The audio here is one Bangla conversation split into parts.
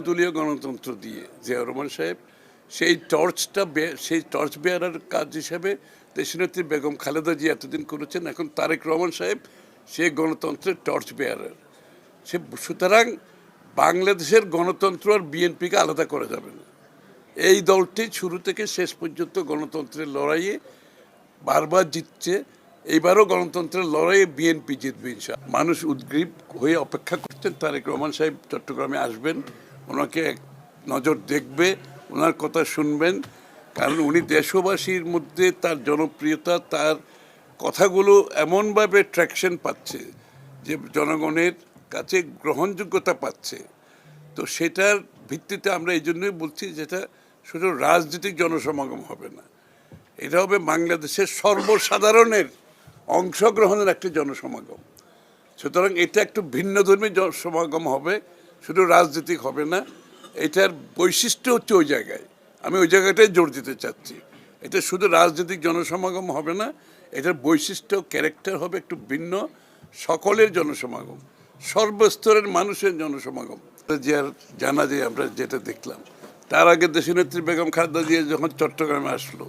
বহুদলীয় গণতন্ত্র দিয়ে জিয়াউর রহমান সাহেব সেই টর্চ বেয়ারার কাজ হিসেবে দেশনেত্রী বেগম খালেদা জিয়া এতদিন করেছেন, এখন তারেক রহমান সাহেব সে গণতন্ত্রের টর্চ বেয়ারার। সুতরাং বাংলাদেশের গণতন্ত্র আর বিএনপিকে আলাদা করা যাবে না। এই দলটি শুরু থেকে শেষ পর্যন্ত গণতন্ত্রের লড়াইয়ে বারবার জিতছে, এইবারও গণতন্ত্রের লড়াইয়ে বিএনপি জিতবে ইনশাআল্লাহ। মানুষ উদ্গ্রীব হয়ে অপেক্ষা করছেন তারেক রহমান সাহেব চট্টগ্রামে আসবেন, ওনাকে এক নজর দেখবে, ওনার কথা শুনবেন, কারণ উনি দেশবাসীর মধ্যে তার জনপ্রিয়তা, তার কথাগুলো এমনভাবে ট্র্যাকশন পাচ্ছে যে জনগণের কাছে গ্রহণযোগ্যতা পাচ্ছে। তো সেটার ভিত্তিতে আমরা এই জন্যই বলছি যেটা শুধু রাজনৈতিক জনসমাগম হবে না, এটা হবে বাংলাদেশের সর্বসাধারণের অংশগ্রহণের একটি জনসমাগম। সুতরাং এটা একটু ভিন্নধর্মী সমাগম হবে, শুধু রাজনৈতিক হবে না। এটার বৈশিষ্ট্য হচ্ছে ওই জায়গায়, আমি ওই জায়গাটায় জোর দিতে চাচ্ছি। এটা শুধু রাজনৈতিক জনসমাগম হবে না, এটার বৈশিষ্ট্য ক্যারেক্টার হবে একটু ভিন্ন, সকলের জনসমাগম, সর্বস্তরের মানুষের জনসমাগম। যে আর জানা যায় আমরা যেটা দেখলাম, তার আগে দেশনেত্রী বেগম খালেদা জিয়া যখন চট্টগ্রামে আসলো,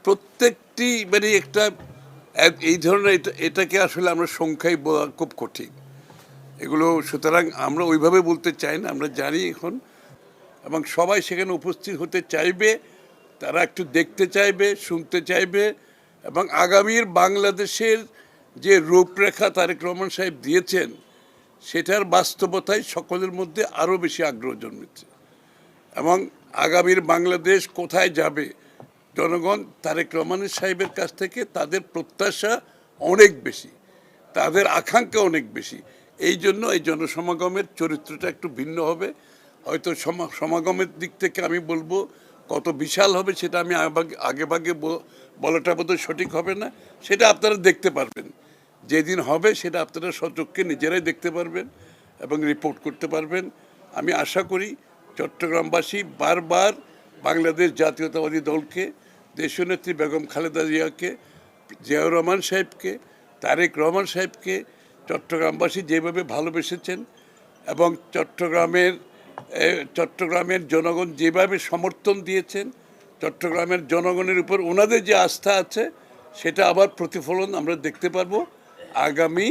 প্রত্যেকটি মানে একটা এই ধরনের এটাকে আসলে আমরা সংখ্যায় বলা খুব কঠিন এগুলো। সুতরাং আমরা ওইভাবে বলতে চাই না, আমরা জানি এখন, এবং সবাই সেখানে উপস্থিত হতে চাইবে, তারা একটু দেখতে চাইবে, শুনতে চাইবে, এবং আগামীর বাংলাদেশের যে রূপরেখা তারেক রহমান সাহেব দিয়েছেন সেটার বাস্তবতায় সকলের মধ্যে আরও বেশি আগ্রহ জন্মেছে। এবং আগামীর বাংলাদেশ কোথায় যাবে, জনগণ তারেক রহমান সাহেবের কাছ থেকে তাদের প্রত্যাশা অনেক বেশি, তাদের আকাঙ্ক্ষা অনেক বেশি। এই জন্য এই জনসমাগমের চরিত্রটা একটু ভিন্ন হবে। হয়তো সমাগমের দিক থেকে আমি বলবো কত বিশাল হবে সেটা আমি আগেভাগে বলাটা বোধহয় সঠিক হবে না, সেটা আপনারা দেখতে পারবেন। যেদিন হবে সেটা আপনারা সচক্ষে নিজেরাই দেখতে পারবেন এবং রিপোর্ট করতে পারবেন। আমি আশা করি চট্টগ্রামবাসী বারবার বাংলাদেশ জাতীয়তাবাদী দলকে, দেশনেত্রী বেগম খালেদা জিয়াকে, জিয়াউর রহমান সাহেবকে, তারেক রহমান সাহেবকে চট্টগ্রামবাসী যেভাবে ভালোবেসেছেন এবং চট্টগ্রামের জনগণ যেভাবে সমর্থন দিয়েছেন, চট্টগ্রামের জনগণের উপর ওনাদের যে আস্থা আছে সেটা আবার প্রতিফলন আমরা দেখতে পারবো আগামী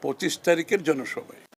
25 তারিখের জনসভায়।